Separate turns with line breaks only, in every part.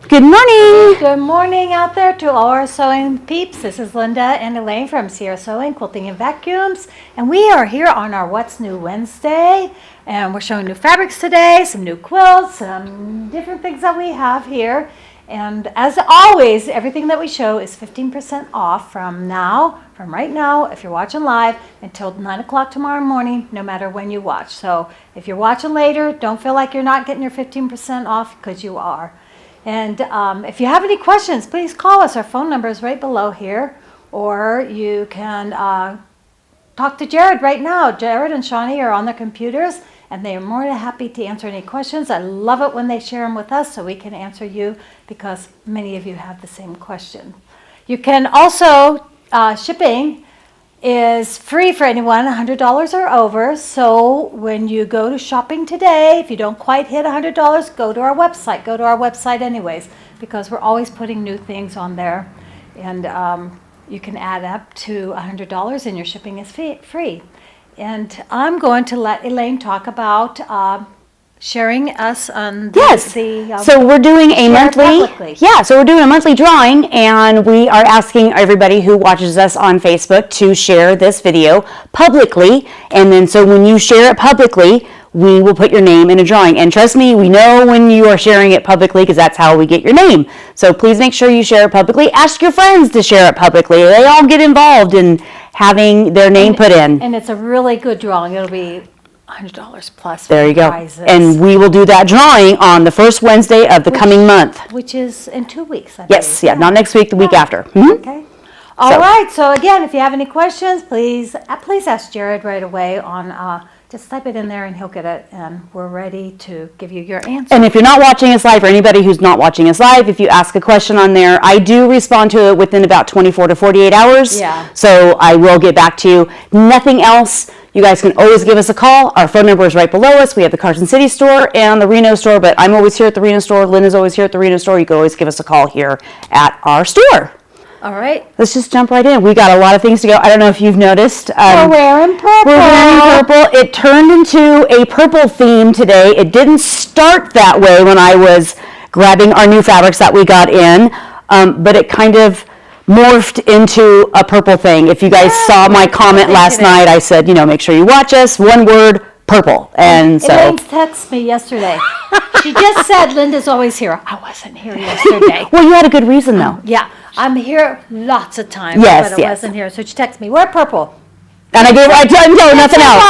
Good morning.
Good morning out there to all our sewing peeps. This is Linda and Elaine from Sierra Sewing, Quilting and Vacuums. And we are here on our What's New Wednesday. And we're showing new fabrics today, some new quilts, some different things that we have here. And as always, everything that we show is 15% off from right now, if you're watching live, until 9 o'clock tomorrow morning, no matter when you watch. So if you're watching later, don't feel like you're not getting your 15% off, because you are. And if you have any questions, please call us. Our phone number is right below here. Or you can talk to Jared right now. Jared and Shawnee are on their computers, and they are more than happy to answer any questions. I love it when they share them with us so we can answer you, because many of you have the same question. You can also, shipping is free for anyone, $100 or over. So when you go to shopping today, if you don't quite hit $100, go to our website. Go to our website anyways, because we're always putting new things on there. And you can add up to $100 and your shipping is free. And I'm going to let Elaine talk about sharing us on
so we're doing a monthly drawing, and we are asking everybody who watches us on Facebook to share this video publicly. And then so when you share it publicly, we will put your name in a drawing. And trust me, we know when you are sharing it publicly, because that's how we get your name. So please make sure you share it publicly. Ask your friends to share it publicly. They all get involved in having their name put in.
And it's a really good drawing. It'll be $100 plus.
There you go.
Prizes.
And we will do that drawing on the first Wednesday of the coming month.
Which is in 2 weeks, I
Yes,
believe.
yeah, not next week, the week after.
Okay. All right. So again, if you have any questions, please ask Jared right away on, just type it in there and he'll get it, and we're ready to give you your answer.
And if you're not watching us live, or anybody who's not watching us live, if you ask a question on there, I do respond to it within about 24 to 48 hours.
Yeah.
So I will get back to you. Nothing else. You guys can always give us a call. Our phone number is right below us. We have the Carson City store and the Reno store, but I'm always here at the Reno store. Linda's always here at the Reno store. You can always give us a call here at our store.
All right.
Let's just jump right in. We got a lot of things to go. I don't know if you've noticed.
We're wearing purple.
We're wearing purple. It turned into a purple theme today. It didn't start that way when I was grabbing our new fabrics that we got in, but it kind of morphed into a purple thing. If you guys saw my comment last night, I said, make sure you watch us. One word, purple. And so
Elaine texted me yesterday. She just said, Linda's always here. I wasn't here yesterday.
Well, you had a good reason, though.
Yeah, I'm here lots of times,
Yes,
but I wasn't here. So she texted me, wear purple.
And I didn't know nothing else.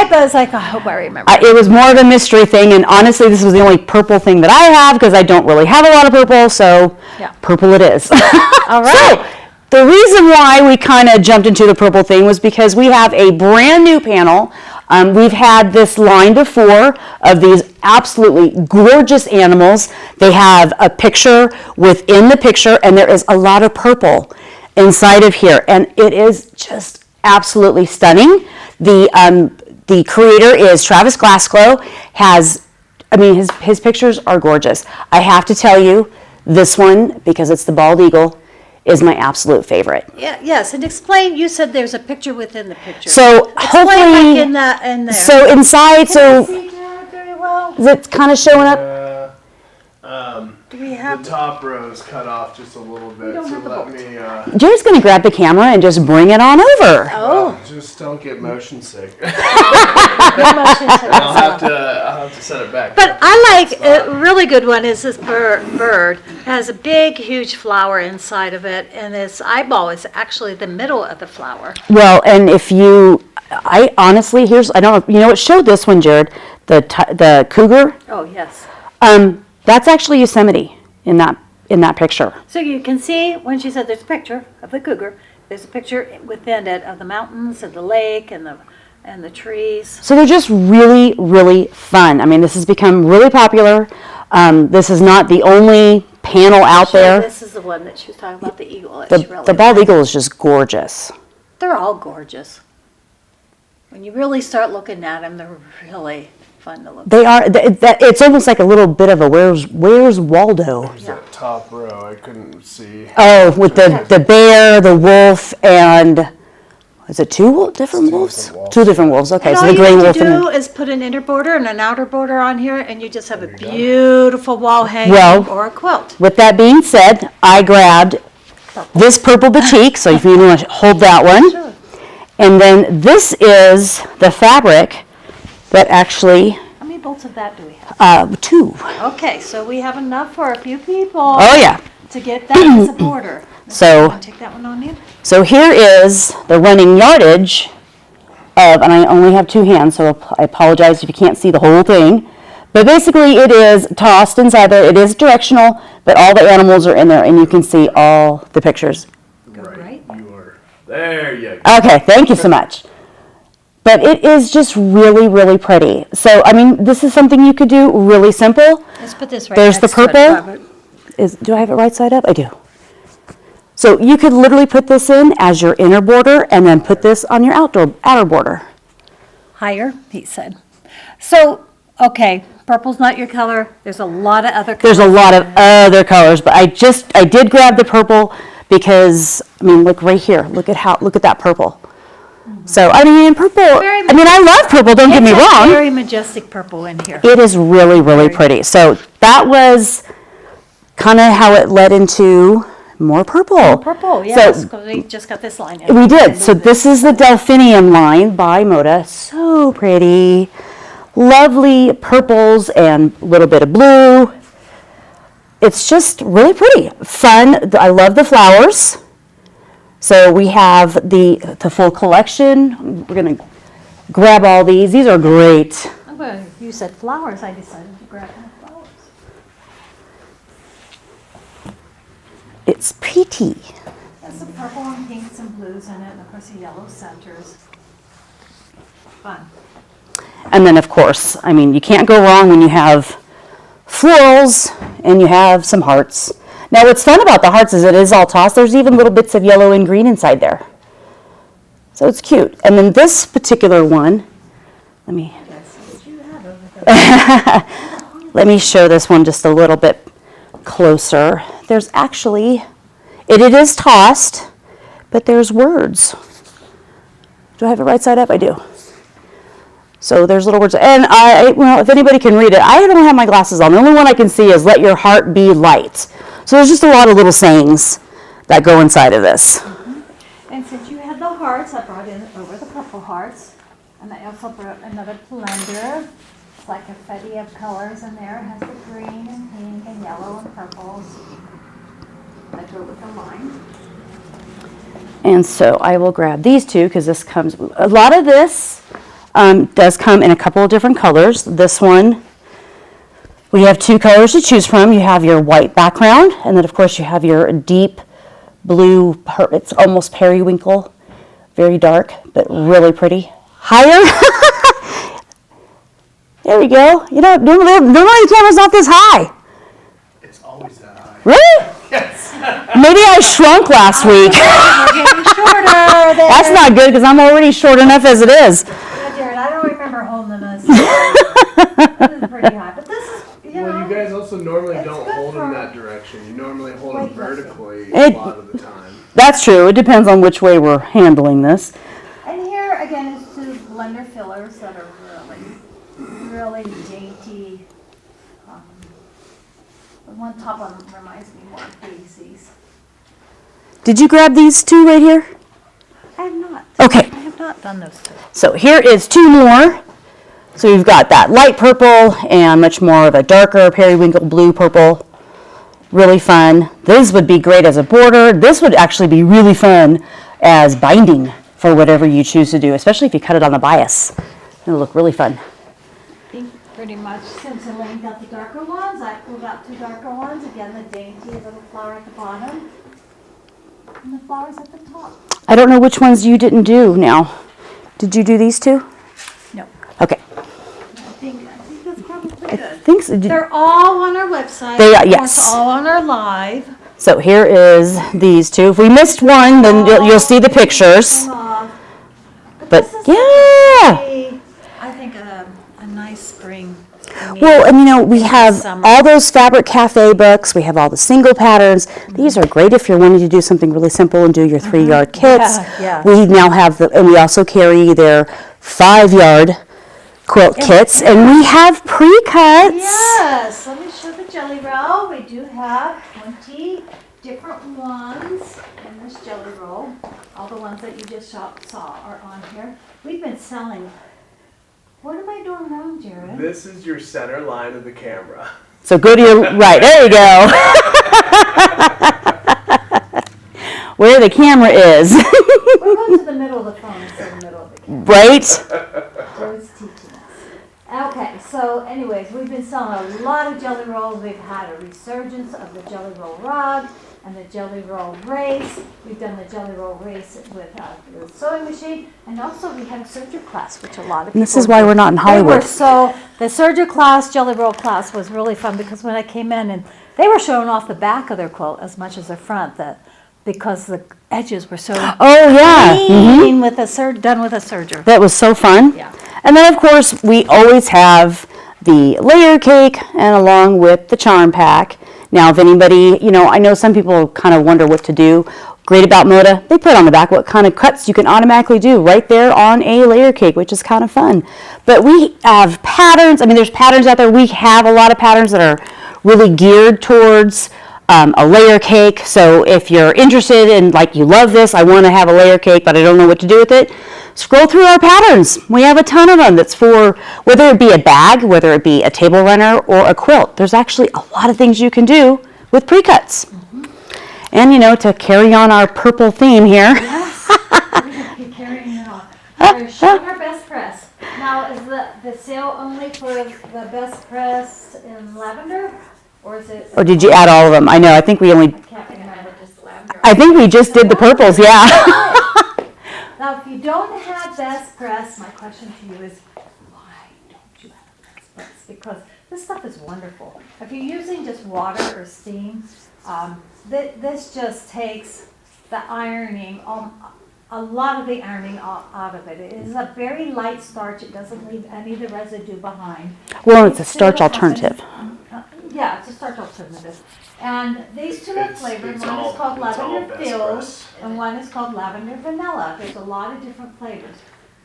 But I was like, I hope I remember.
It was more of a mystery thing, and honestly, this was the only purple thing that I have, because I don't really have a lot of purple, so purple it is.
All right.
So, the reason why we kind of jumped into the purple thing was because we have a brand new panel. We've had this line before of these absolutely gorgeous animals. They have a picture within the picture, and there is a lot of purple inside of here, and it is just absolutely stunning. The creator is Travis Glassglow. His pictures are gorgeous. I have to tell you, this one, because it's the bald eagle, is my absolute favorite.
Yeah, yes, and explain, you said there's a picture within the picture.
So hopefully,
in there.
So inside,
Can you see Jared very well?
Is it kind of showing up?
Do we have
the top row is cut off just a little bit, so let me.
Jared's going to grab the camera and just bring it on over.
Just don't get motion sick.
motion
I'll have to set it back.
But I like a really good one is this bird. It has a big, huge flower inside of it, and its eyeball is actually the middle of the flower.
Well, and I honestly, I don't know, it showed this one, Jared, the cougar.
Oh, yes.
That's actually Yosemite in that picture.
So you can see when she said there's a picture of the cougar, there's a picture within it of the mountains and the lake and the trees.
So they're just really, really fun. I mean, this has become really popular. This is not the only panel out there.
This is the one that she was talking about, the eagle.
The bald eagle is just gorgeous.
They're all gorgeous. When you really start looking at them, they're really fun to look at.
They are. It's almost like a little bit of a Where's Waldo?
Where's that top row? I couldn't see.
Oh, with the bear, the wolf, and is it two different wolves?
different wolves.
Two different wolves, okay,
And
so
all
the
you
gray
have
wolf
to
and
do is put an inner border and an outer border on here, and you just have a beautiful wall hanging
Well-
or a quilt.
with that being said, I grabbed this purple batik, so if you want to hold that one.
Sure.
And then this is the fabric that actually,
How many bolts of that do we have?
2.
Okay, so we have enough for a few people
Oh, yeah.
to get that as a border.
So-
Want to take that one on you?
So here is the running yardage of, and I only have 2 hands, so I apologize if you can't see the whole thing. But basically it is tossed inside there. It is directional, but all the animals are in there and you can see all the pictures.
Right.
You are. There you go.
Okay, thank you so much. But it is just really, really pretty. So, I mean, this is something you could do really simple.
Let's put this right
There's the
next to it,
purple.
Robert.
Do I have it right side up? I do. So you could literally put this in as your inner border and then put this on your outer border.
Higher, he said. So, okay, purple's not your color. There's a lot of other colors.
There's a lot of other colors, but I did grab the purple because, I mean, look right here. Look at that purple. So, I mean, purple,
Very
I mean, I love purple, don't get me
It's a
wrong.
very majestic purple in here.
It is really, really pretty. So that was kind of how it led into more purple.
Purple, yes,
So
because we just got this line in.
we did. So this is the Delphinium line by Moda. So pretty. Lovely purples and a little bit of blue. It's just really pretty. Fun. I love the flowers. So we have the full collection. We're going to grab all these. These are great.
Well, you said flowers, I decided to grab the flowers.
It's pretty.
There's some purple and pinks and blues in it, and of course the yellow centers. Fun.
And then, of course, I mean, you can't go wrong when you have florals and you have some hearts. Now, what's fun about the hearts is it is all tossed. There's even little bits of yellow and green inside there. So it's cute. And then this particular one, let me let me show this one just a little bit closer. There's actually, it is tossed, but there's words. Do I have it right side up? I do. So there's little words, and well, if anybody can read it, I don't have my glasses on. The only one I can see is "Let your heart be light." So there's just a lot of little sayings that go inside of this.
And since you had the hearts, I brought in over the purple hearts. And I also brought another blender. It's like a fetty of colors in there. It has the green and pink and yellow and purples. I drew it with a line.
And so I will grab these two because this comes. A lot of this does come in a couple of different colors. This one, we have 2 colors to choose from. You have your white background, and then of course you have your deep blue. It's almost periwinkle, very dark, but really pretty. Higher. There we go. You know, normally the camera's not this high.
It's always that high.
Really?
Yes.
Maybe I shrunk last week.
We're getting shorter there.
That's not good because I'm already short enough as it is.
Yeah, Jared, I don't remember holding this. This is pretty high, but this is,
Well, you guys also normally
It's
don't
good
hold them
for-
that direction. You normally hold them
Weightlifting.
vertically
It-
a lot of the time.
That's true. It depends on which way we're handling this.
And here again is 2 blender fillers that are really dainty. The one top one reminds me more of Daisy's.
Did you grab these 2 right here?
I have not.
Okay,
I have not done those 2.
so here is 2 more. So we've got that light purple and much more of a darker periwinkle blue purple. Really fun. This would be great as a border. This would actually be really fun as binding for whatever you choose to do, especially if you cut it on the bias. It'll look really fun.
I think pretty much since Elaine got the darker ones, I pulled out 2 darker ones. Again, the dainty little flower at the bottom and the flowers at the top.
I don't know which ones you didn't do now. Did you do these 2?
No,
Okay.
I think that's probably
I
good.
think so.
They're all on our website.
They are,
Of course,
yes.
all on our live.
So here is these 2. If we missed one, then you'll see the pictures. But
this is
yeah.
I think a nice spring mean,
Well, and we have
summer.
all those Fabric Cafe books. We have all the single patterns. These are great if you're wanting to do something really simple and do your 3-yard kits.
Yeah.
We now have and we also carry their 5-yard quilt kits, and we have pre-cuts.
Yes, let me show the jelly roll. We do have 20 different ones in this jelly roll. All the ones that you just saw are on here. We've been selling. What am I doing wrong, Jared?
This is your center line of the camera.
So go to your right. There you go. Where the camera is.
We're going to the middle of the phone instead of the middle of the camera.
Right?
Joe's teaching us. Okay, so anyways, we've been selling a lot of jelly rolls. We've had a resurgence of the jelly roll rug and the jelly roll race. We've done the jelly roll race with the sewing machine, and also we had a serger class, which a lot of people.
And this is why we're not in Hollywood.
So the serger class, jelly roll class, was really fun because when I came in and they were showing off the back of their quilt as much as the front, because the edges were so
Oh, yeah.
clean with done with a serger.
That was so fun.
Yeah.
And then, of course, we always have the layer cake and along with the charm pack. Now, if anybody, I know some people kind of wonder what to do. Great about Moda, they put on the back what kind of cuts you can automatically do right there on a layer cake, which is kind of fun. But we have patterns. I mean, there's patterns out there. We have a lot of patterns that are really geared towards a layer cake. So if you're interested in, you love this, I want to have a layer cake, but I don't know what to do with it, scroll through our patterns. We have a ton of them that's for, whether it be a bag, whether it be a table runner, or a quilt. There's actually a lot of things you can do with pre-cuts. And, to carry on our purple theme here.
Yes, we're going to be carrying it on. We're showing our best press. Now, is the sale only for the best press in lavender? Or is it?
Or did you add all of them? I know, I think we only,
Can't remember, just lavender.
I think we just did the purples, yeah.
Now, if you don't have best press, my question to you is, why don't you have best press? Because this stuff is wonderful. If you're using just water or steam, this just takes the ironing, a lot of the ironing out of it. It is a very light starch. It doesn't leave any of the residue behind.
Well, it's a starch alternative.
Yeah, it's a starch alternative. And these two are flavored.
it's
One
all-
is called
it's all
lavender
best
filled,
press.
and one is called lavender vanilla. There's a lot of different flavors.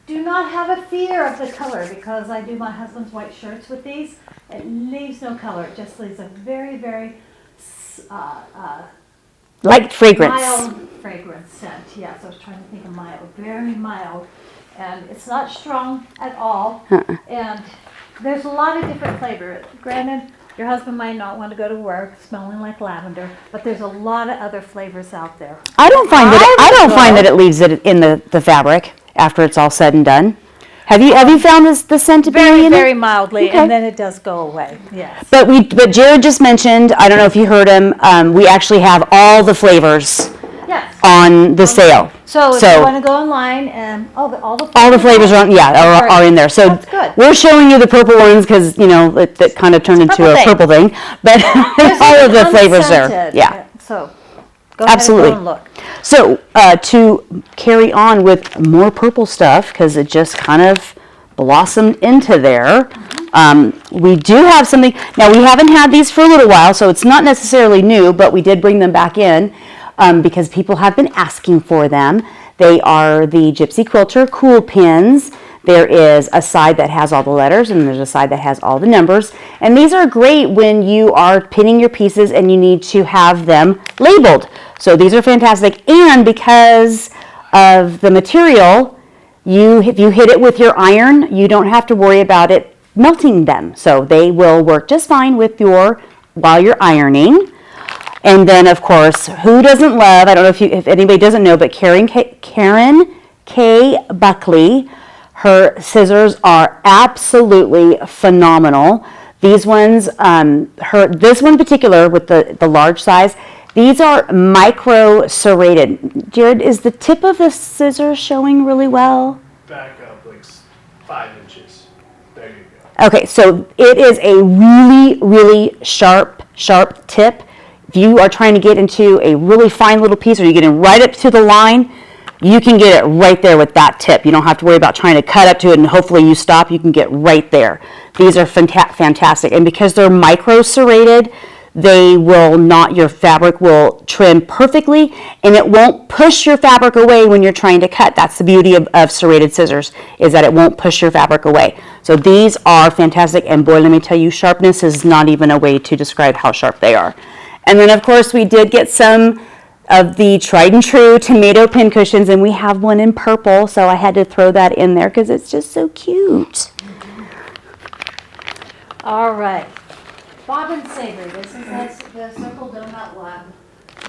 Do not have a fear of the color, because I do my husband's white shirts with these. It leaves no color. It just leaves a very, very
Light fragrance.
mild fragrance scent. Yes, I was trying to think of mild. Very mild. And it's not strong at all. And there's a lot of different flavors. Granted, your husband might not want to go to work smelling like lavender, but there's a lot of other flavors out there.
I don't find that it leaves it in the fabric after it's all said and done. Have you found the scent to be
Very,
in
very
it?
mildly,
Okay.
and then it does go away. Yes.
But Jared just mentioned, I don't know if you heard him, we actually have all the flavors
Yes.
on the sale.
So if you want to go online and all the
flavors are in there. So
That's good.
we're showing you the purple ones because that kind of turned into a purple thing. But
There's
all of the
even
flavors there.
unscented.
Yeah.
So go ahead
Absolutely.
and go and look.
So to carry on with more purple stuff, because it just kind of blossomed into there, we do have something. Now, we haven't had these for a little while, so it's not necessarily new, but we did bring them back in because people have been asking for them. They are the Gypsy Quilter Cool Pins. There is a side that has all the letters, and there's a side that has all the numbers. And these are great when you are pinning your pieces and you need to have them labeled. So these are fantastic. And because of the material, if you hit it with your iron, you don't have to worry about it melting them. So they will work just fine with while you're ironing. And then, of course, who doesn't love, I don't know if anybody doesn't know, but Karen K. Buckley, her scissors are absolutely phenomenal. These ones, this one in particular with the large size, these are micro serrated. Jared, is the tip of the scissors showing really well?
Back up 5 inches. There you go.
Okay, so it is a really, really sharp tip. If you are trying to get into a really fine little piece, or you're getting right up to the line, you can get it right there with that tip. You don't have to worry about trying to cut up to it and hopefully you stop. You can get right there. These are fantastic, and because they're micro serrated, they will not, your fabric will trim perfectly, and it won't push your fabric away when you're trying to cut. That's the beauty of serrated scissors, is that it won't push your fabric away. So these are fantastic, and boy, let me tell you, sharpness is not even a way to describe how sharp they are. And then of course we did get some of the tried and true tomato pin cushions, and we have one in purple, so I had to throw that in there because it's just so cute.
All right. Bobbin Saver, this is the Circle Donut one.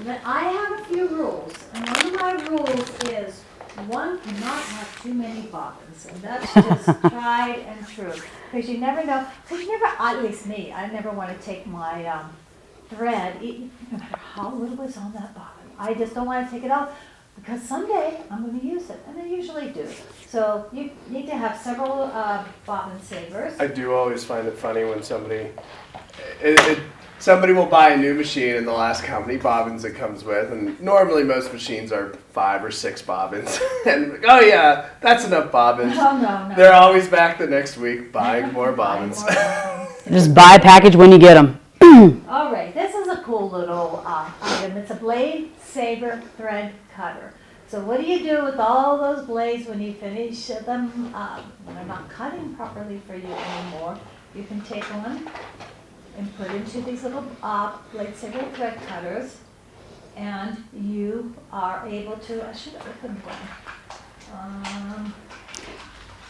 But I have a few rules, and one of my rules is one cannot have too many bobbins, and that's just tried and true. Because you never know, because you never, at least me, I never want to take my thread, no matter how little is on that bobbin. I just don't want to take it off, because someday I'm going to use it, and I usually do. So you need to have several bobbin savers.
I do always find it funny when somebody will buy a new machine and they'll ask how many bobbins it comes with, and normally most machines are 5 or 6 bobbins. And oh yeah, that's enough bobbins.
Oh, no.
They're always back the next week buying more bobbins.
Just buy a package when you get them.
All right, this is a cool little item. It's a blade saver thread cutter. So what do you do with all those blades when you finish them, when they're not cutting properly for you anymore? You can take one and put into these little blade saver thread cutters, and you are able to, I should have opened one.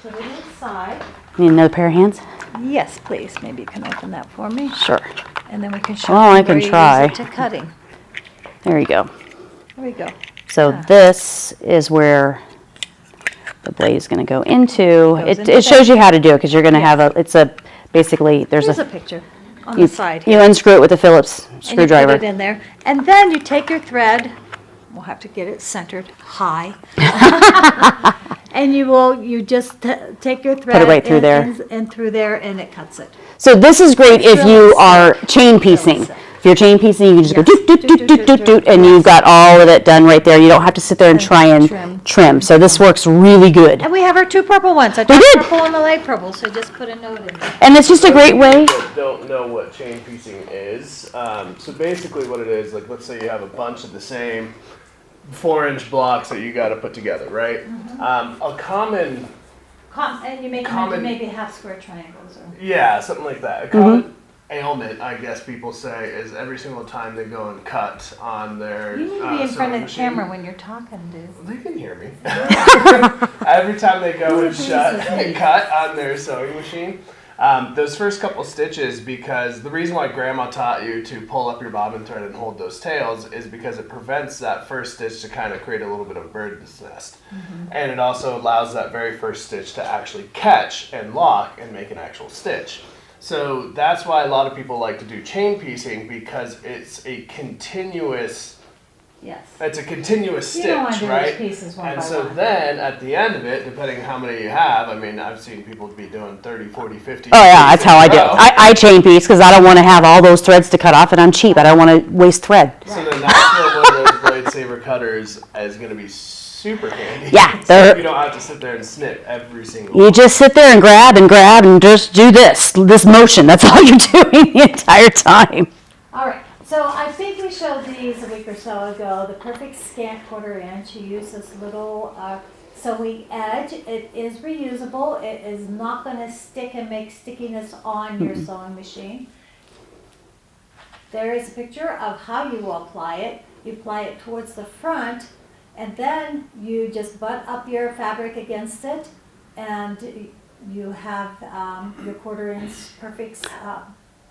Put it inside.
Need another pair of hands?
Yes, please. Maybe you can open that for me.
Sure.
And then we can show
Oh, I
you
can
where you
try.
use it to cutting.
There you go.
There we go.
So this is where the blade is going to go into.
Goes into
It shows you how to do it because you're going to have basically there's
Here's a picture on the side
you
here.
unscrew it with a Phillips
And you
screwdriver.
put it in there. And then you take your thread, we'll have to get it centered high. And you just take your thread.
it right through there.
And through there, and it cuts it.
So this is great if
Really
you are
sick.
chain piecing.
Really sick.
If you're chain piecing, you can just go
Yes.
doot, doot, doot, doot, doot, doot, and you've got all of it done right there. You don't have to sit there and try and trim. So this works really good.
And we have our 2 purple ones. I
We
took
did.
purple and the light purple, so just put a note in there.
And it's just a great way.
That don't know what chain piecing is. So basically what it is, like let's say you have a bunch of the same 4-inch blocks that you got to put together, right? A common,
And you make them into maybe half square triangles.
yeah, something like that. A common ailment, I guess people say, is every single time they go and cut on their
You need to be in front
sewing
of the
machine.
camera when you're talking, dude.
They can hear me. Every time they go and cut on their sewing machine, those first couple stitches, because the reason why Grandma taught you to pull up your bobbin thread and hold those tails is because it prevents that first stitch to kind of create a little bit of bird's nest. And it also allows that very first stitch to actually catch and lock and make an actual stitch. So that's why a lot of people like to do chain piecing, because it's a continuous
Yes.
It's a continuous
You
stitch,
don't want to do
right?
those pieces one
And
by
so
one.
then, at the end of it, depending how many you have, I mean, I've seen people be doing 30, 40, 50.
Oh yeah, that's how I do it.
row.
I chain piece because I don't want to have all those threads to cut off, and I'm cheap. I don't want to waste thread.
So then that's where one of those blade saver cutters is going to be super handy.
Yeah,
So
they're-
you don't have to sit there and snip every single
You
one.
just sit there and grab and just do this motion. That's all you're doing the entire time.
All right, so I think we showed these a week or so ago, the perfect scant 1/4 inch. You use this little sewing edge. It is reusable. It is not going to stick and make stickiness on your sewing machine. There is a picture of how you will apply it. You apply it towards the front, and then you just butt up your fabric against it, and you have your 1/4 inch perfect.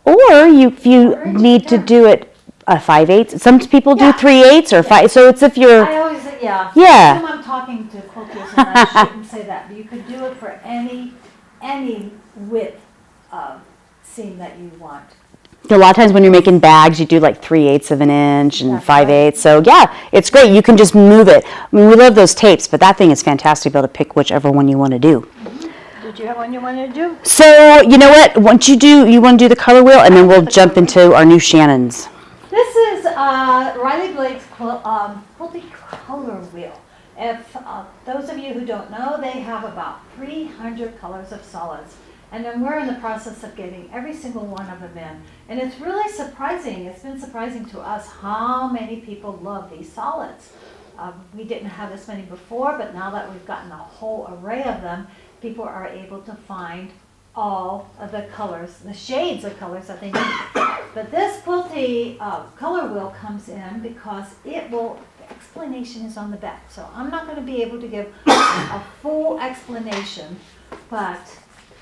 Or if you
Orange,
need to
yeah.
do it 5/8. Some people do
Yeah.
3/8 or 5. So it's if you're
I always, yeah.
Yeah.
Assume I'm talking to quilters and I shouldn't say that, but you could do it for any width of seam that you want.
a lot of times when you're making bags, you do like 3/8 of an inch and
That's
5/8. So yeah, it's great. You can just move it. I mean, we love those tapes, but that thing is fantastic to be able to pick whichever one you want to do.
Did you have one you wanted to do?
So you know what? Once you do, you want to do the color wheel, and then we'll jump into our new Shannon's.
This is Riley Blake's quilting color wheel. If those of you who don't know, they have about 300 colors of solids. And then we're in the process of getting every single one of them in. And it's really surprising, it's been surprising to us how many people love these solids. We didn't have this many before, but now that we've gotten a whole array of them, people are able to find all of the colors, the shades of colors that they need. But this Quilty color wheel comes in because the explanation is on the back. So I'm not going to be able to give a full explanation, but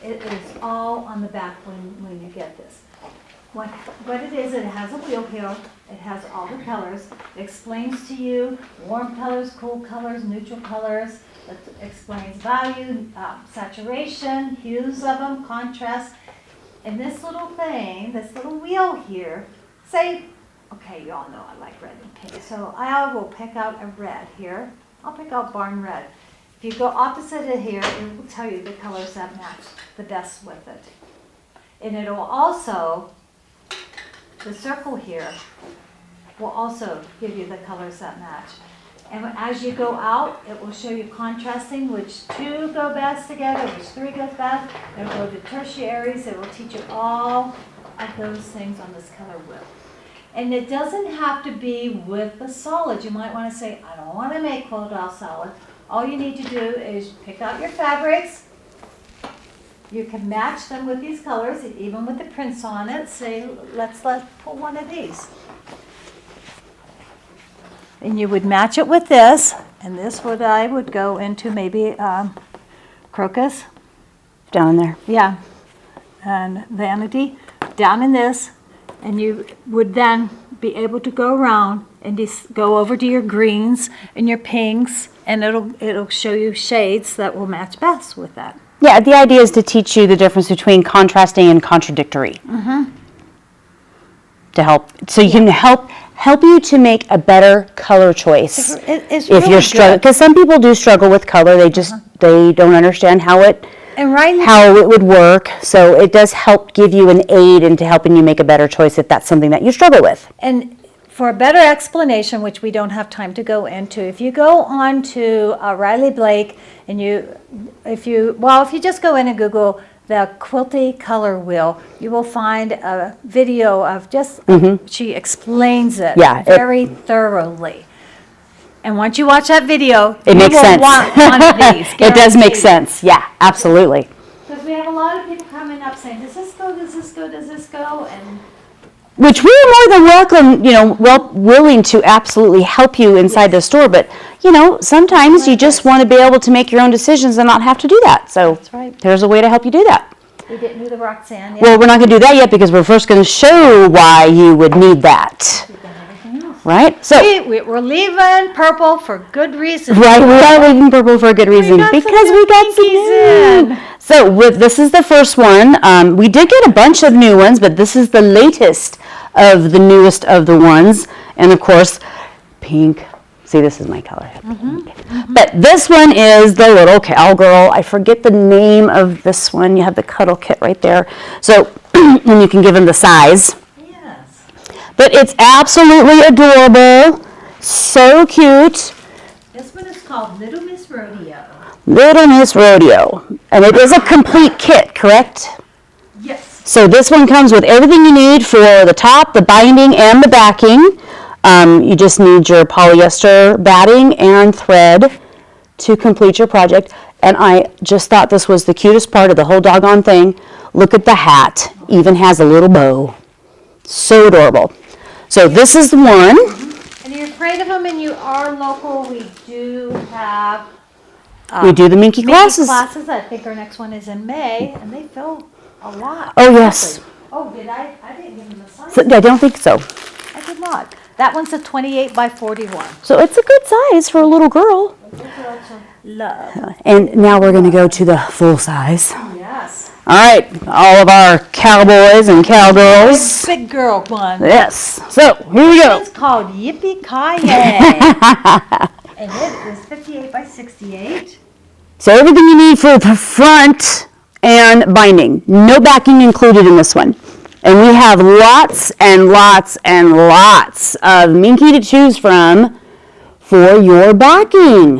it is all on the back when you get this. What it is, it has a wheel here. It has all the colors. It explains to you warm colors, cool colors, neutral colors. It explains value, saturation, hues of them, contrast. And this little thing, this little wheel here, say, okay, you all know I like red and pink. So I will pick out a red here. I'll pick out Barn Red. If you go opposite of here, it will tell you the colors that match the best with it. And it will also, the circle here, will also give you the colors that match. And as you go out, it will show you contrasting, which two go best together, which three goes best. It will go to tertiaries. It will teach you all of those things on this color wheel. And it doesn't have to be with the solid. You might want to say, I don't want to make Quiltile solid. All you need to do is pick out your fabrics. You can match them with these colors, even with the prints on it. Say, let's pull one of these. And you would match it with this, and this I would go into maybe crocus.
Down in there.
Yeah, and vanity down in this, and you would then be able to go around and just go over to your greens and your pinks, and it'll show you shades that will match best with that.
Yeah, the idea is to teach you the difference between contrasting and contradictory. To help, so you can help you to make a better color choice.
It's
if
really
you're struggling, because some people do struggle with color, they just they don't understand how it would work. So it does help give you an aid into helping you make a better choice if that's something that you struggle with.
And for a better explanation, which we don't have time to go into, if you go on to Riley Blake and if you just go in and Google the Quilty color wheel, you will find a video of she explains it very thoroughly. And once you watch that video,
it makes sense.
Want one of these.
It does make sense. Yeah, absolutely.
Because we have a lot of people coming up saying, does this go, does this go, does this go? And
which we're more than welcome, willing to absolutely help you inside the store. But, sometimes you just want to be able to make your own decisions and not have to do that. So
that's right.
There's a way to help you do that.
We didn't do the Roxanne yet.
Well, we're not going to do that yet because we're first going to show why you would need that.
We've done everything else.
Right? So
we're leaving purple for good reason.
Right, we are leaving purple for a good reason because we got some new. So this is the first one. We did get a bunch of new ones, but this is the latest of the newest of the ones. And of course, pink. See, this is my color. But this one is the little cowgirl. I forget the name of this one. You have the cuddle kit right there. So, and you can give them the size.
Yes.
But it's absolutely adorable. So cute.
This one is called Little Miss Rodeo.
Little Miss Rodeo. And it is a complete kit, correct?
Yes.
So this one comes with everything you need for the top, the binding, and the backing. You just need your polyester batting and thread to complete your project. And I just thought this was the cutest part of the whole doggone thing. Look at the hat. Even has a little bow. So adorable. So this is the one.
And you're afraid of them and you are local, we do have
We do the Minky classes.
I think our next one is in May, and they fill a lot.
Oh, yes.
Oh, did I? I didn't give them the size.
So, I don't think so.
I did not. That one's a 28 by 41.
So it's a good size for a little girl.
Love.
And now we're going to go to the full size.
Yes.
All right, all of our cowboys and cowgirls.
Big girl one.
Yes. So here we go.
It's called Yippee Ki-Yay. And it is 58 by 68.
So everything you need for the front and binding. No backing included in this one. And we have lots and lots and lots of Minky to choose from for your backing.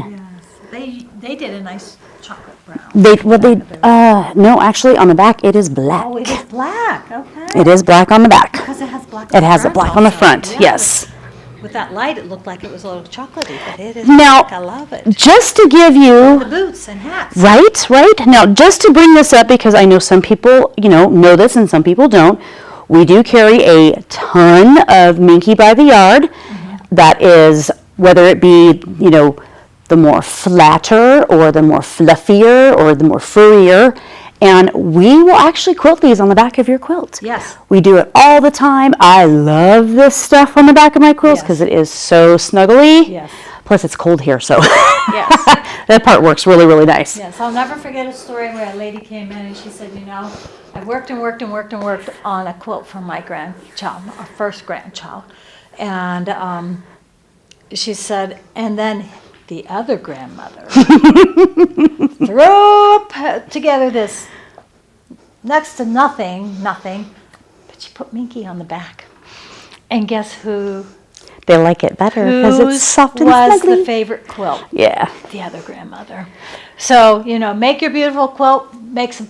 Yes. They did a nice chocolate background?
No, actually on the back it is black.
Oh, it is black, okay.
It is black on the back.
Because it has black on
It
the
has it
front
black on the
also.
front,
Yeah,
yes.
With that light, it looked like it was a little chocolatey, but it is
Now-
black. I love it.
Just to give
The
you,
boots and hats.
right. Now, just to bring this up, because I know some people, know this and some people don't, we do carry a ton of Minky by the Yard. That is, whether it be, the more flatter or the more fluffier or the more furrier. And we will actually quilt these on the back of your quilt.
Yes.
We do it all the time. I love this stuff on the back of my quilts
Yes.
because it is so snuggly.
Yes.
Plus it's cold here, so
Yes.
that part works really, really nice.
Yes, I'll never forget a story where a lady came in and she said, I worked and worked and worked and worked on a quilt for my grandchild, our first grandchild. And she said, and then the other grandmother threw together this next to nothing, but she put Minky on the back. And guess who?
They like it better because
Whose
it's soft and
was the
snuggly.
favorite quilt?
Yeah.
The other grandmother. So, make your beautiful quilt,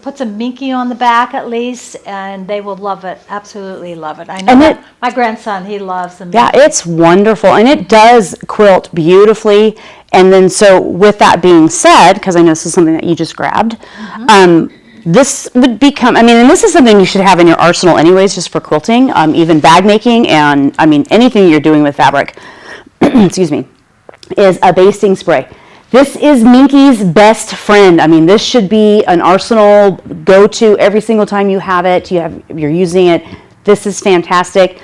put some Minky on the back at least, and they will love it, absolutely love it. I know
And
that my grandson, he loves them.
Yeah, it's wonderful, and it does quilt beautifully. And then, so with that being said, because I know this is something that you just grabbed, this would become, and this is something you should have in your arsenal anyways, just for quilting, even bag making, and anything you're doing with fabric, excuse me, is a basting spray. This is Minky's best friend. This should be an arsenal go-to every single time you have it, you're using it. This is fantastic.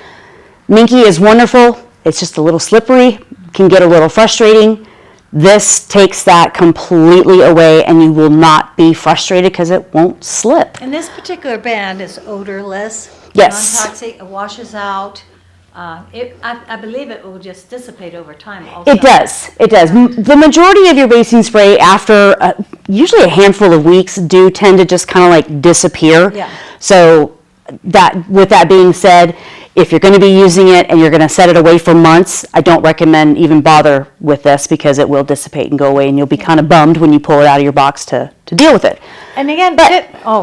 Minky is wonderful. It's just a little slippery, can get a little frustrating. This takes that completely away, and you will not be frustrated because it won't slip.
And this particular band is odorless,
Yes.
non-toxic, it washes out. I believe it will just dissipate over time also.
It does. The majority of your basting spray after usually a handful of weeks do tend to just kind of like disappear.
Yeah.
So with that being said, if you're going to be using it and you're going to set it away for months, I don't recommend even bother with this because it will dissipate and go away, and you'll be kind of bummed when you pull it out of your box to deal with it.
And again,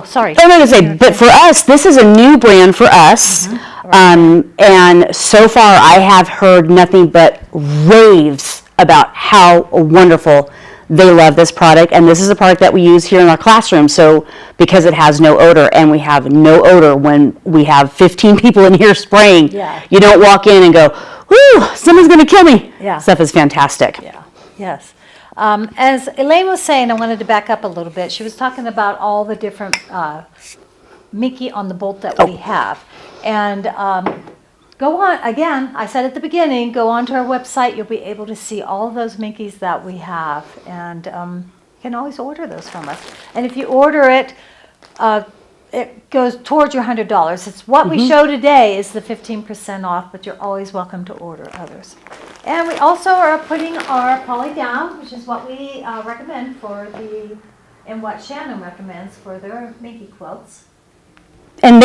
sorry.
I'm going to say, but for us, this is a new brand for us. And so far I have heard nothing but raves about how wonderful they love this product. And this is a product that we use here in our classroom. So because it has no odor, and we have no odor when we have 15 people in here spraying,
Yeah.
you don't walk in and go, whoo, someone's going to kill me.
Yeah.
Stuff is fantastic.
Yeah, yes. As Elaine was saying, I wanted to back up a little bit. She was talking about all the different Minky on the bolt that we have. And go on, again, I said at the beginning, go onto our website. You'll be able to see all of those Minkies that we have. And you can always order those from us. And if you order it, it goes towards your $100. It's what we show today is the 15% off, but you're always welcome to order others. And we also are putting our poly down, which is what we recommend and what Shannon recommends for their Minky quilts.
And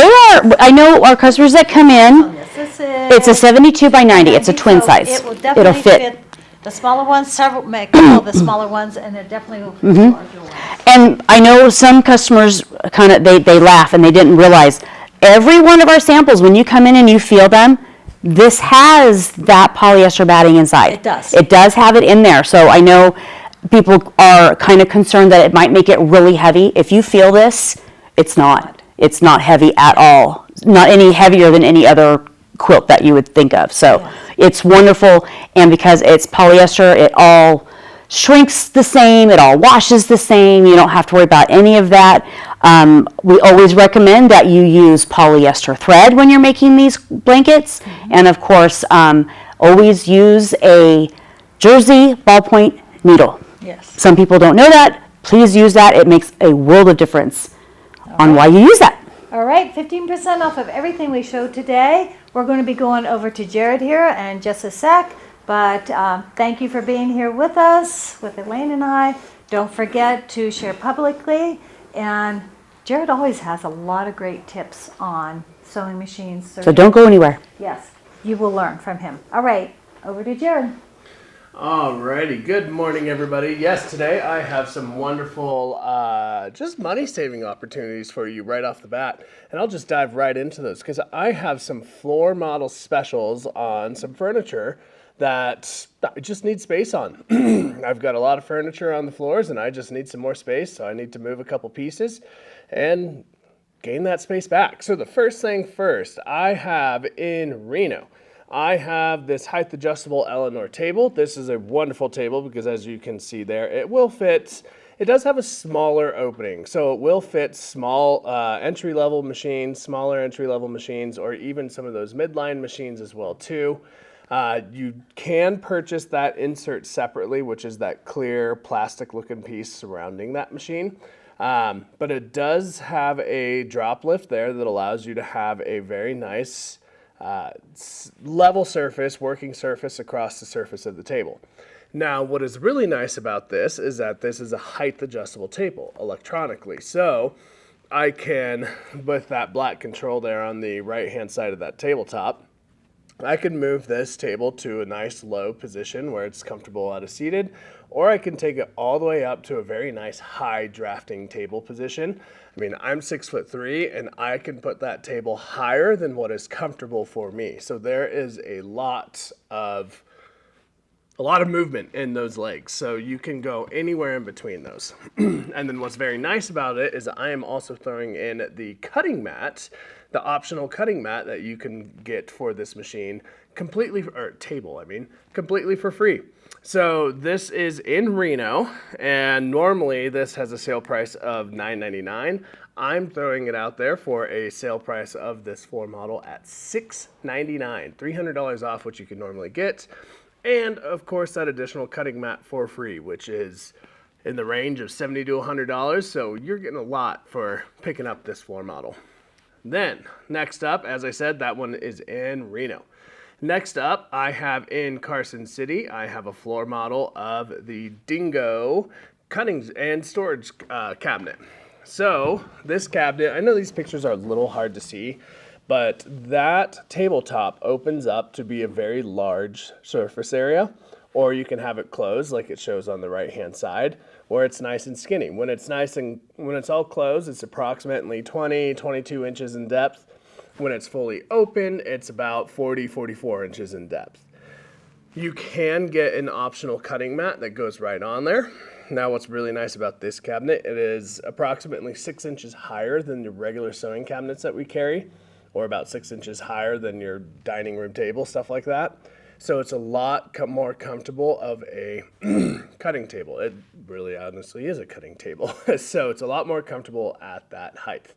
I know our customers that come in, it's a 72 by 90. It's a twin
So
size.
It will definitely fit the smaller ones, couple of the smaller ones, and it definitely will fit the larger ones.
And I know some customers they laugh and they didn't realize every one of our samples, when you come in and you feel them, this has that polyester batting inside.
It does.
It does have it in there. So I know people are kind of concerned that it might make it really heavy. If you feel this, it's not. It's not heavy at all. Not any heavier than any other quilt that you would think of. So it's wonderful. And because it's polyester, it all shrinks the same. It all washes the same. You don't have to worry about any of that. We always recommend that you use polyester thread when you're making these blankets. And of course, always use a jersey ballpoint needle.
Yes.
Some people don't know that. Please use that. It makes a world of difference on why you use that.
All right, 15% off of everything we showed today. We're going to be going over to Jared here in just a sec, but thank you for being here with us, with Elaine and I. Don't forget to share publicly, and Jared always has a lot of great tips on sewing machines.
So don't go anywhere.
Yes, you will learn from him. All right, over to Jared.
Alrighty, good morning everybody. Yes, today I have some wonderful just money saving opportunities for you right off the bat. And I'll just dive right into those because I have some floor model specials on some furniture that I just need space on. I've got a lot of furniture on the floors and I just need some more space, so I need to move a couple pieces and gain that space back. So the first thing first, I have in Reno, I have this height adjustable Eleanor table. This is a wonderful table because as you can see there, it will fit, it does have a smaller opening. So it will fit small entry-level machines, smaller entry-level machines, or even some of those midline machines as well too. You can purchase that insert separately, which is that clear plastic looking piece surrounding that machine. But it does have a drop lift there that allows you to have a very nice level surface, working surface across the surface of the table. Now, what is really nice about this is that this is a height adjustable table electronically. So I can, with that black control there on the right hand side of that tabletop, I can move this table to a nice low position where it's comfortable at a seated, or I can take it all the way up to a very nice high drafting table position. I mean, I'm 6'3" and I can put that table higher than what is comfortable for me. So there is a lot of movement in those legs. So you can go anywhere in between those. And then what's very nice about it is I am also throwing in the cutting mat, the optional cutting mat that you can get for this machine completely for free. So this is in Reno, and normally this has a sale price of $9.99. I'm throwing it out there for a sale price of this floor model at $6.99, $300 off what you can normally get. And of course that additional cutting mat for free, which is in the range of $70 to $100. So you're getting a lot for picking up this floor model. Then next up, as I said, that one is in Reno. Next up, I have in Carson City, I have a floor model of the Dingo cutting and storage cabinet. So this cabinet, I know these pictures are a little hard to see, but that tabletop opens up to be a very large surface area, or you can have it closed like it shows on the right hand side, where it's nice and skinny. When it's all closed, it's approximately 22 inches in depth. When it's fully open, it's about 44 inches in depth. You can get an optional cutting mat that goes right on there. Now what's really nice about this cabinet, it is approximately 6 inches higher than the regular sewing cabinets that we carry, or about 6 inches higher than your dining room table, stuff like that. So it's a lot more comfortable of a cutting table. It really honestly is a cutting table. So it's a lot more comfortable at that height.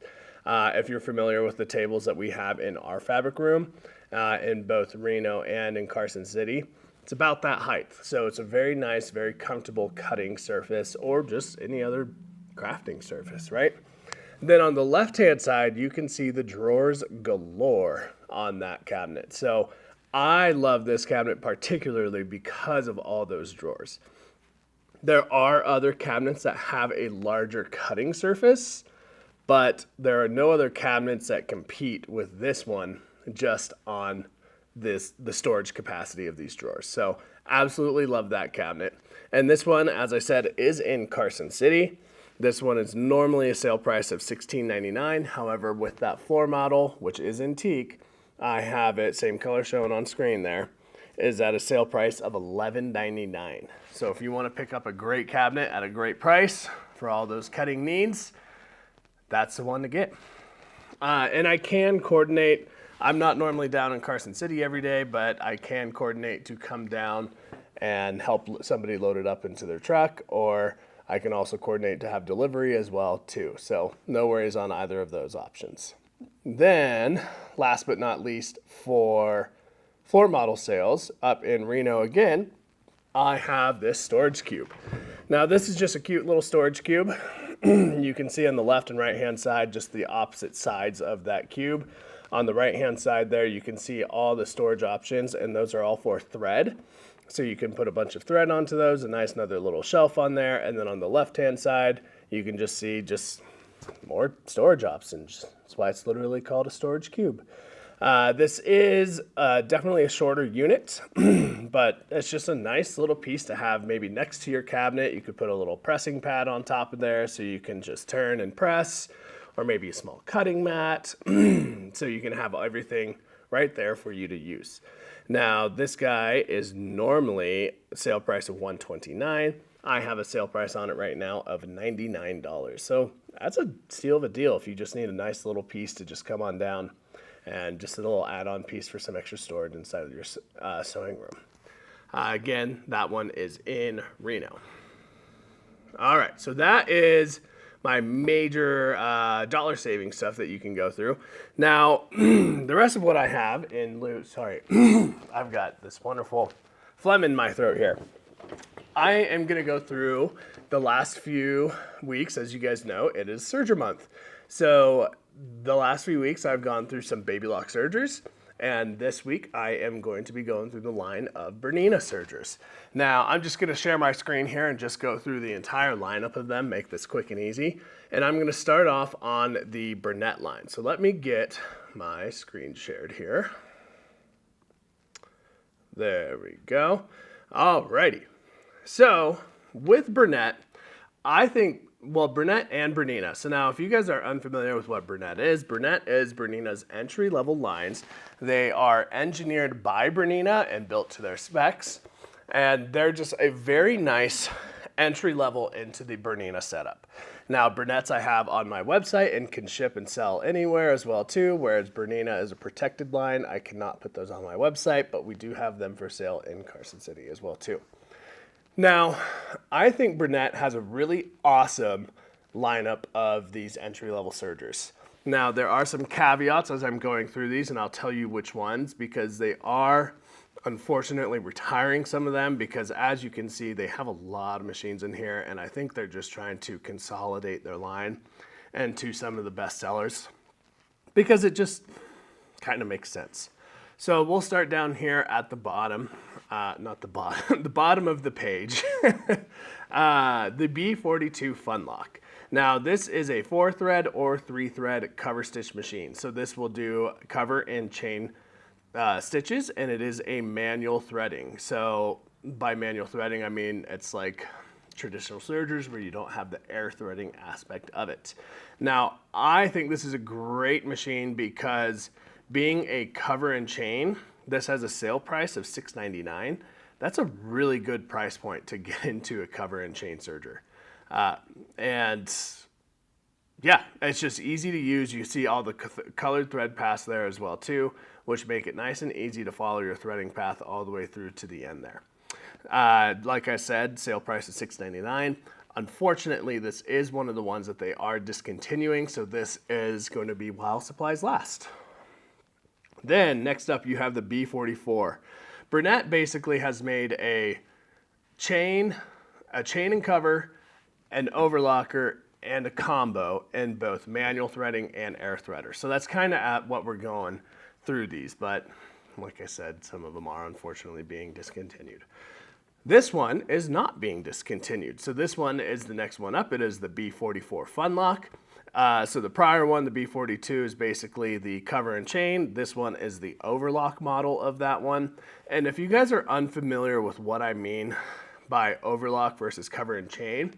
If you're familiar with the tables that we have in our fabric room, in both Reno and in Carson City, it's about that height. So it's a very nice, very comfortable cutting surface, or just any other crafting surface, right? Then on the left-hand side, you can see the drawers galore on that cabinet. So I love this cabinet particularly because of all those drawers. There are other cabinets that have a larger cutting surface, but there are no other cabinets that compete with this one just on the storage capacity of these drawers. So absolutely love that cabinet. And this one, as I said, is in Carson City. This one is normally a sale price of $16.99. However, with that floor model, which is in teak, I have it, same color shown on screen there, is at a sale price of $11.99. So if you want to pick up a great cabinet at a great price for all those cutting needs, that's the one to get. And I can coordinate. I'm not normally down in Carson City every day, but I can coordinate to come down and help somebody load it up into their truck, or I can also coordinate to have delivery as well too. So no worries on either of those options. Then last but not least, for floor model sales up in Reno again, I have this storage cube. Now this is just a cute little storage cube. You can see on the left and right hand side just the opposite sides of that cube. On the right hand side there you can see all the storage options, and those are all for thread. So you can put a bunch of thread onto those, a nice another little shelf on there, and then on the left hand side you can just see more storage options. That's why it's literally called a storage cube. This is definitely a shorter unit, but it's just a nice little piece to have maybe next to your cabinet. You could put a little pressing pad on top of there so you can just turn and press, or maybe a small cutting mat, so you can have everything right there for you to use. Now, this guy is normally a sale price of $129. I have a sale price on it right now of $99. So that's a steal of a deal if you just need a nice little piece to just come on down, and just a little add-on piece for some extra storage inside of your sewing room. Again, that one is in Reno. All right, so that is my major dollar saving stuff that you can go through. Now, the rest of what I have in lieu, sorry, I've got this wonderful phlegm in my throat here. I am gonna go through the last few weeks. As you guys know, it is Serger month. So the last few weeks I've gone through some Baby Lock sergers, and this week I am going to be going through the line of Bernina sergers. Now I'm just gonna share my screen here and just go through the entire lineup of them, make this quick and easy. And I'm gonna start off on the Bernette line. So let me get my screen shared here. There we go. Alrighty. So with Bernette, I think, well, Bernette and Bernina. So now if you guys are unfamiliar with what Bernette is Bernina's entry-level lines. They are engineered by Bernina and built to their specs. And they're just a very nice entry level into the Bernina setup. Now, Bernettes I have on my website and can ship and sell anywhere as well too, whereas Bernina is a protected line. I cannot put those on my website, but we do have them for sale in Carson City as well too. Now, I think Bernette has a really awesome lineup of these entry-level sergers. Now, there are some caveats as I'm going through these, and I'll tell you which ones, because they are unfortunately retiring some of them, because as you can see, they have a lot of machines in here, and I think they're just trying to consolidate their line into some of the best sellers, because it just kind of makes sense. So we'll start down here at the bottom, not the bottom, the bottom of the page, the B42 Funlock. Now this is a 4-thread or 3-thread cover stitch machine. So this will do cover and chain stitches, and it is a manual threading. So by manual threading, I mean it's like traditional sergers where you don't have the air threading aspect of it. Now, I think this is a great machine because being a cover and chain, this has a sale price of $6.99. That's a really good price point to get into a cover and chain serger. And yeah, it's just easy to use. You see all the colored thread paths there as well too, which make it nice and easy to follow your threading path all the way through to the end there. Like I said, sale price is $6.99. Unfortunately, this is one of the ones that they are discontinuing, so this is going to be while supplies last. Then next up you have the B44. Bernette basically has made a chain and cover, an overlocker, and a combo in both manual threading and air threader. So that's kind of at what we're going through these, but like I said, some of them are unfortunately being discontinued. This one is not being discontinued. So this one is the next one up. It is the B44 Funlock. So the prior one, the B42, is basically the cover and chain. This one is the overlock model of that one. And if you guys are unfamiliar with what I mean by overlock versus cover and chain,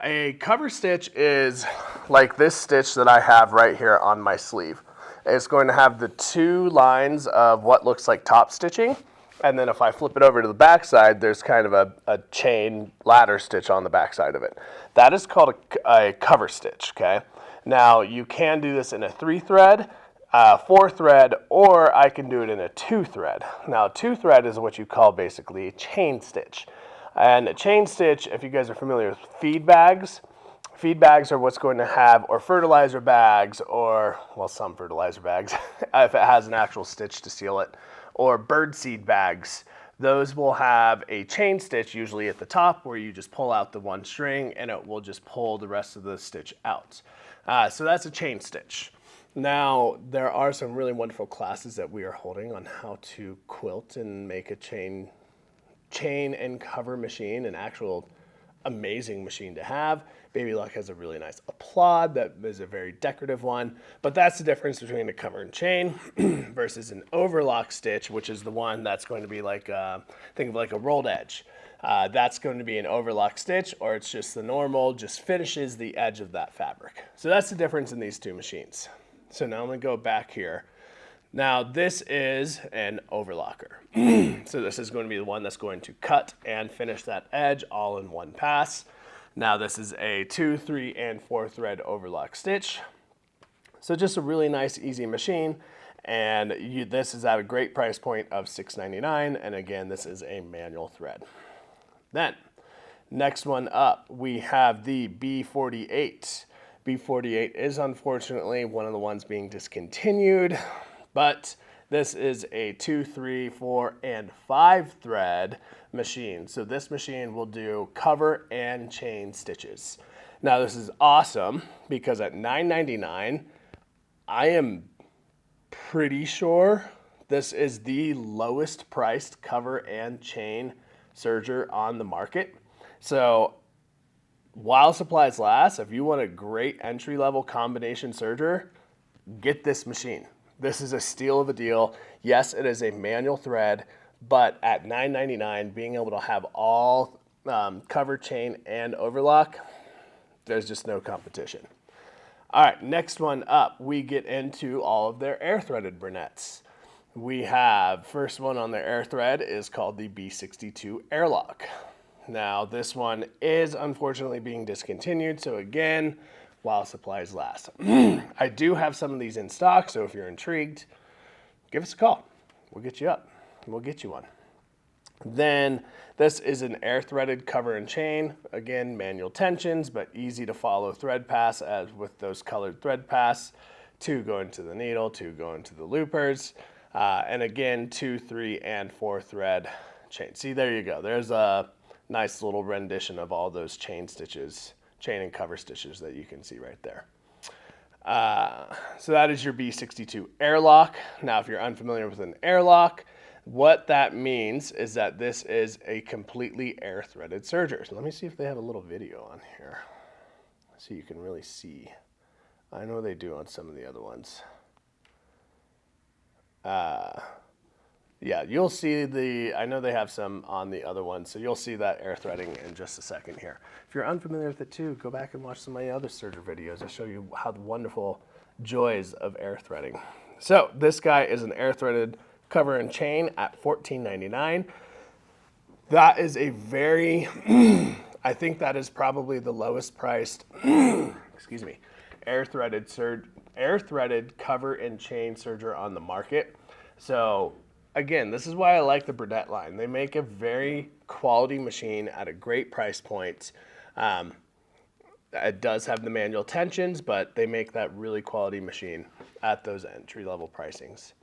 a cover stitch is like this stitch that I have right here on my sleeve. It's going to have the two lines of what looks like top stitching. And then if I flip it over to the back side, there's kind of a chain ladder stitch on the back side of it. That is called a cover stitch, okay? Now, you can do this in a 3-thread, 4-thread, or I can do it in a 2-thread. Now, 2-thread is what you call basically a chain stitch. And a chain stitch, if you guys are familiar with feed bags are what's going to have, or fertilizer bags, or, well, some fertilizer bags, if it has an actual stitch to seal it, or birdseed bags. Those will have a chain stitch usually at the top where you just pull out the one string and it will just pull the rest of the stitch out. So that's a chain stitch. Now, there are some really wonderful classes that we are holding on how to quilt and make a chain and cover machine, an actual amazing machine to have. Baby Lock has a really nice applaud that is a very decorative one, but that's the difference between a cover and chain versus an overlock stitch, which is the one that's going to be like, think of like a rolled edge. That's going to be an overlock stitch, or it's just the normal, just finishes the edge of that fabric. So that's the difference in these two machines. So now I'm gonna go back here. Now this is an overlocker. So this is going to be the one that's going to cut and finish that edge all in one pass. Now this is a 2, 3, and 4 thread overlock stitch. So just a really nice, easy machine. And this is at a great price point of $6.99. And again, this is a manual thread. Then, next one up, we have the B48. B48 is unfortunately one of the ones being discontinued, but this is a 2, 3, 4, and 5 thread machine. So this machine will do cover and chain stitches. Now this is awesome because at $9.99, I am pretty sure this is the lowest priced cover and chain serger on the market. So while supplies last, if you want a great entry-level combination serger, get this machine. This is a steal of a deal. Yes, it is a manual thread, but at $9.99, being able to have all cover, chain, and overlock, there's just no competition. All right, next one up, we get into all of their air-threaded brunettes. We have, first one on their air thread is called the B62 Airlock. Now this one is unfortunately being discontinued, so again, while supplies last. I do have some of these in stock, so if you're intrigued, give us a call. We'll get you up, we'll get you one. Then this is an air threaded cover and chain. Again, manual tensions, but easy to follow thread pass as with those colored thread pass. 2 go into the needle, 2 go into the loopers. And again, 2, 3, and 4 thread chain. See, there you go. There's a nice little rendition of all those chain stitches, chain and cover stitches that you can see right there. So that is your B62 airlock. Now, if you're unfamiliar with an airlock, what that means is that this is a completely air threaded serger. So let me see if they have a little video on here so you can really see. I know they do on some of the other ones. Yeah, you'll see I know they have some on the other ones, so you'll see that air threading in just a second here. If you're unfamiliar with it too, go back and watch some of my other serger videos. I show you how the wonderful joys of air threading. So this guy is an air threaded cover and chain at $14.99. That is a very, I think that is probably the lowest priced, excuse me, air threaded cover and chain serger on the market. So again, this is why I like the Burdette line. They make a very quality machine at a great price point. It does have the manual tensions, but they make that really quality machine at those entry-level pricings.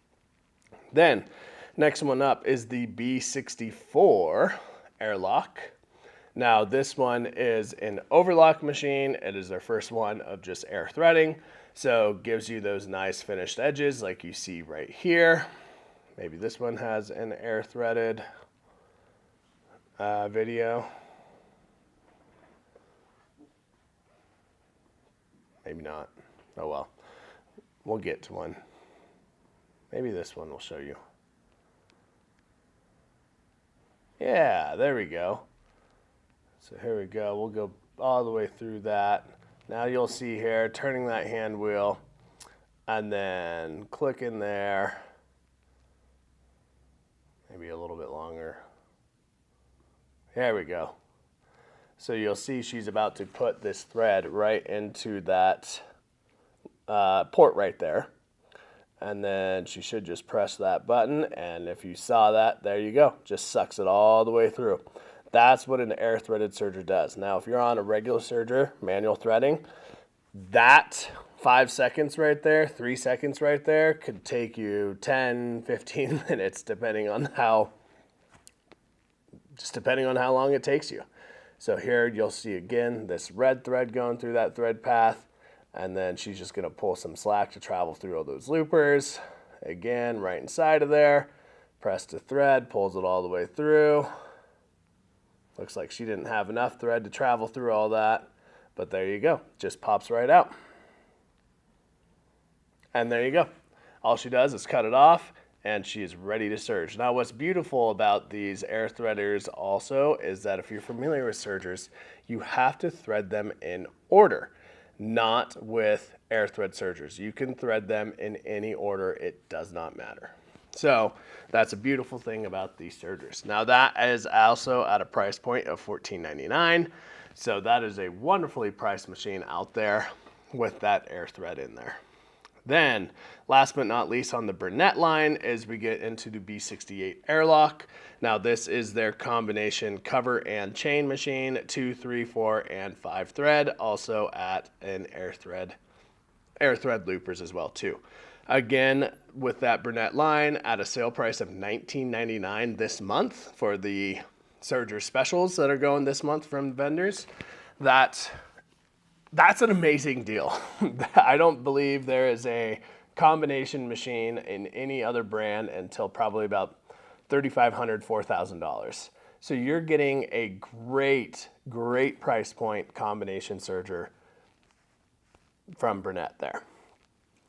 Then, next one up is the B64 Airlock. Now, this one is an overlock machine. It is their first one of just air threading. So, gives you those nice finished edges like you see right here. Maybe this one has an air threaded video. Maybe not. Oh well. We'll get to one. Maybe this one will show you. Yeah, there we go. So here we go. We'll go all the way through that. Now you'll see here, turning that hand wheel and then click in there. Maybe a little bit longer. There we go. So you'll see she's about to put this thread right into that port right there. And then she should just press that button. And if you saw that, there you go. Just sucks it all the way through. That's what an air threaded serger does. Now, if you're on a regular serger, manual threading, that 5 seconds right there, 3 seconds right there could take you 10, 15 minutes depending on how long it takes you. So here you'll see again this red thread going through that thread path, and then she's just going to pull some slack to travel through all those loopers. Again, right inside of there, press the thread, pulls it all the way through. Looks like she didn't have enough thread to travel through all that, but there you go. Just pops right out. And there you go. All she does is cut it off, and she is ready to serge. Now, what's beautiful about these air threaders also is that if you're familiar with sergers, you have to thread them in order, not with air thread sergers. You can thread them in any order. It does not matter. So that's a beautiful thing about these sergers. Now that is also at a price point of $14.99. So that is a wonderfully priced machine out there with that air thread in there. Then, last but not least on the Bernette line is we get into the B68 Airlock. Now this is their combination cover and chain machine, 2, 3, 4, and 5 thread, also at an air thread loopers as well too. Again, with that Bernette line at a sale price of $19.99 this month for the serger specials that are going this month from vendors. That's an amazing deal. I don't believe there is a combination machine in any other brand until probably about $3,500, $4,000. So you're getting a great price point combination serger from Bernette there.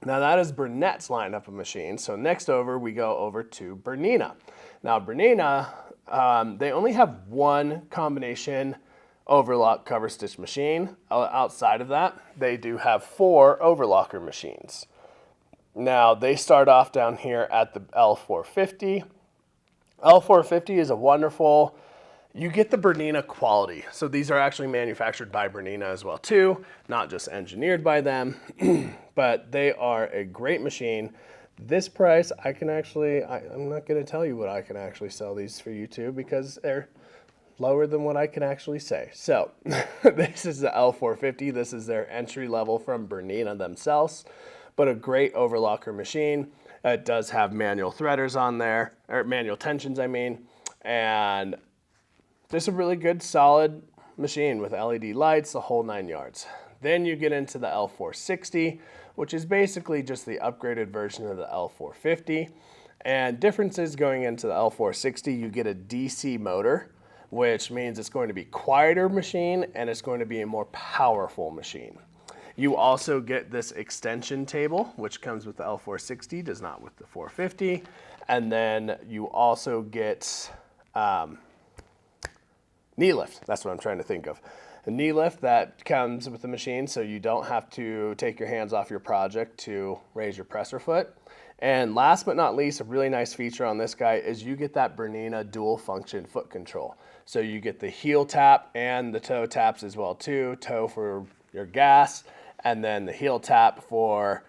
Now that is Bernette's lineup of machines. So next over, we go over to Bernina. Now Bernina, they only have one combination overlock cover stitch machine. Outside of that, they do have 4 overlocker machines. Now they start off down here at the L450. L450 is a wonderful, you get the Bernina quality. So these are actually manufactured by Bernina as well too, not just engineered by them, but they are a great machine. This price, I can actually, I'm not gonna tell you what I can actually sell these for you to because they're lower than what I can actually say. So this is the L450. This is their entry level from Bernina themselves, but a great overlocker machine. It does have manual threaders on there, or manual tensions, I mean, and just a really good solid machine with LED lights, the whole 9 yards. Then you get into the L460, which is basically just the upgraded version of the L450. And differences going into the L460, you get a DC motor, which means it's going to be quieter machine and it's going to be a more powerful machine. You also get this extension table, which comes with the L460, does not with the 450. And then you also get knee lift. That's what I'm trying to think of. A knee lift that comes with the machine, so you don't have to take your hands off your project to raise your presser foot. And last but not least, a really nice feature on this guy is you get that Bernina dual function foot control. So you get the heel tap and the toe taps as well too. Toe for your gas, and then the heel tap for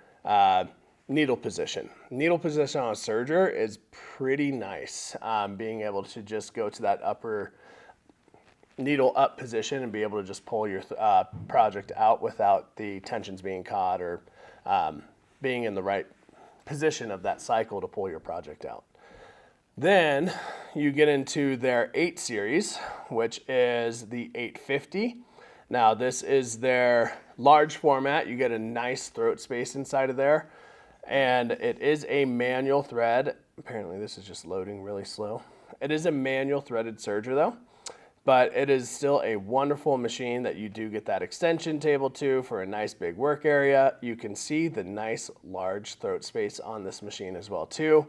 needle position. Needle position on a serger is pretty nice. Being able to just go to that upper needle up position and be able to just pull your project out without the tensions being caught or being in the right position of that cycle to pull your project out. Then you get into their 8 series, which is the 850. Now this is their large format. You get a nice throat space inside of there, and it is a manual thread. Apparently this is just loading really slow. It is a manual threaded serger though, but it is still a wonderful machine that you do get that extension table to for a nice big work area. You can see the nice large throat space on this machine as well too.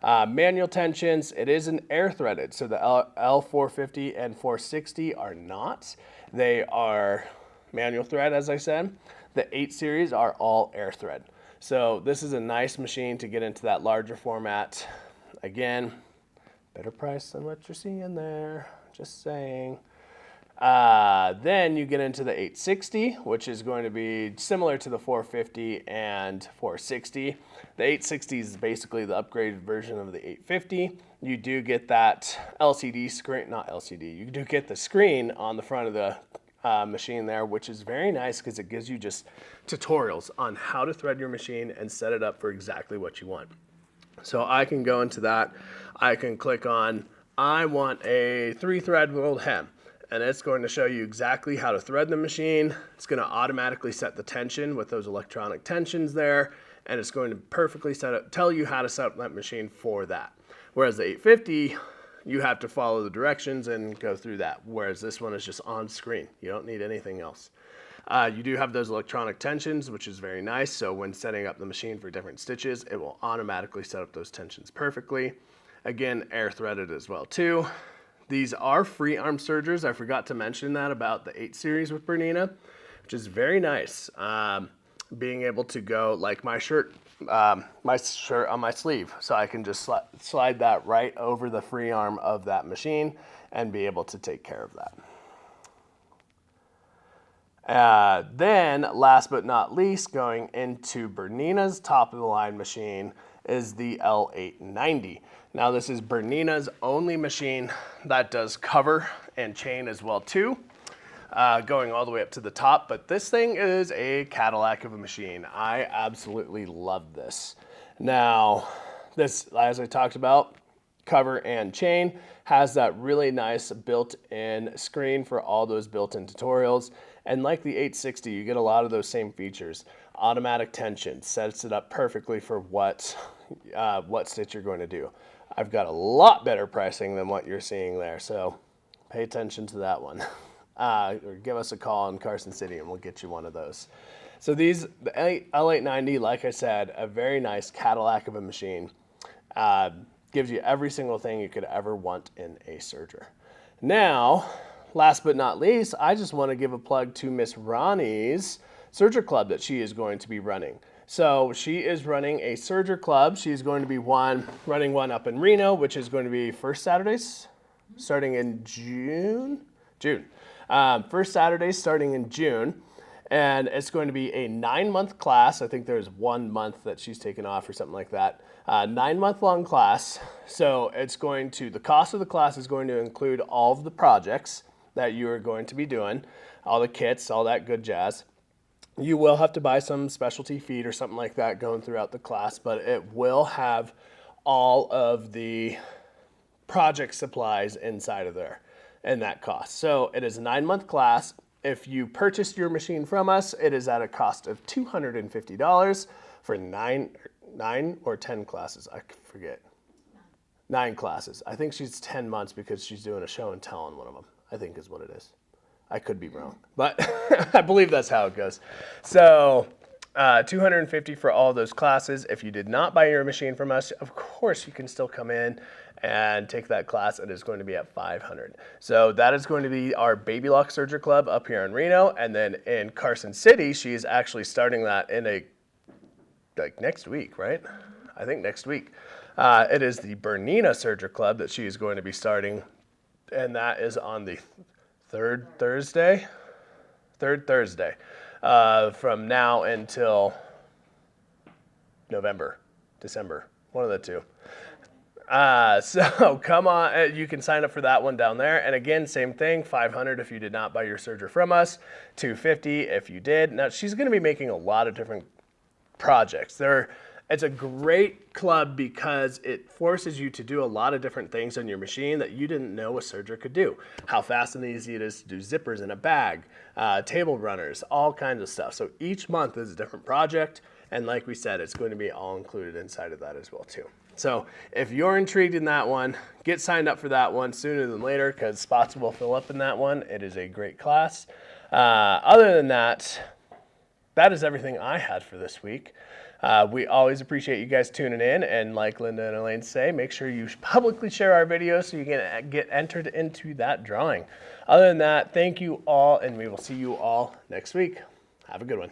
Manual tensions, it is an air threaded, so the L450 and 460 are not. They are manual thread, as I said. The 8 series are all air thread. So this is a nice machine to get into that larger format. Again, better price than what you're seeing there, just saying. Then you get into the 860, which is going to be similar to the 450 and 460. The 860 is basically the upgraded version of the 850. You do get that LCD screen, not LCD, you do get the screen on the front of the machine there, which is very nice because it gives you just tutorials on how to thread your machine and set it up for exactly what you want. So I can go into that. I can click on, I want a 3-thread rolled hem. And it's going to show you exactly how to thread the machine. It's going to automatically set the tension with those electronic tensions there, and it's going to perfectly tell you how to set up that machine for that. Whereas the 850, you have to follow the directions and go through that, whereas this one is just on screen. You don't need anything else. You do have those electronic tensions, which is very nice. So when setting up the machine for different stitches, it will automatically set up those tensions perfectly. Again, air threaded as well too. These are free arm sergers. I forgot to mention that about the 8 series with Bernina, which is very nice. Being able to go like my shirt on my sleeve. So I can just slide that right over the free arm of that machine and be able to take care of that. Then last but not least, going into Bernina's top of the line machine is the L890. Now this is Bernina's only machine that does cover and chain as well too. Going all the way up to the top, but this thing is a Cadillac of a machine. I absolutely love this. Now, this, as I talked about, cover and chain, has that really nice built-in screen for all those built-in tutorials. And like the 860, you get a lot of those same features. Automatic tension sets it up perfectly for what stitch you're going to do. I've got a lot better pricing than what you're seeing there, so pay attention to that one. Or give us a call in Carson City and we'll get you one of those. So the L890, like I said, a very nice Cadillac of a machine. Gives you every single thing you could ever want in a serger. Now, last but not least, I just want to give a plug to Miss Ronnie's Serger Club that she is going to be running. So she is running a Serger Club. She's going to be running one up in Reno, which is going to be first Saturdays starting in June. First Saturday starting in June, and it's going to be a 9-month class. I think there's 1 month that she's taken off or something like that. 9-month long class. So the cost of the class is going to include all of the projects that you are going to be doing, all the kits, all that good jazz. You will have to buy some specialty feed or something like that going throughout the class, but it will have all of the project supplies inside of there. And that cost. So it is a 9-month class. If you purchased your machine from us, it is at a cost of $250 for 9 or 10 classes. I forget. 9 classes. I think she's 10 months because she's doing a show and tell on one of them, I think is what it is. I could be wrong, but I believe that's how it goes. So $250 for all those classes. If you did not buy your machine from us, of course you can still come in and take that class. It is going to be at $500. So that is going to be our Baby Lock Serger Club up here in Reno. And then in Carson City, she's actually starting that in next week, right? I think next week. It is the Bernina Serger Club that she is going to be starting. And that is on the third Thursday, from now until December, one of the two. So come on, you can sign up for that one down there. And again, same thing, $500 if you did not buy your serger from us, $250 if you did. Now she's going to be making a lot of different projects. It's a great club because it forces you to do a lot of different things on your machine that you didn't know a serger could do. How fast and easy it is to do zippers in a bag, table runners, all kinds of stuff. So each month is a different project. And like we said, it's going to be all included inside of that as well too. So if you're intrigued in that one, get signed up for that one sooner than later because spots will fill up in that one. It is a great class. Other than that, that is everything I had for this week. We always appreciate you guys tuning in, and like Linda and Elaine say, make sure you publicly share our videos so you can get entered into that drawing. Other than that, thank you all, and we will see you all next week. Have a good one.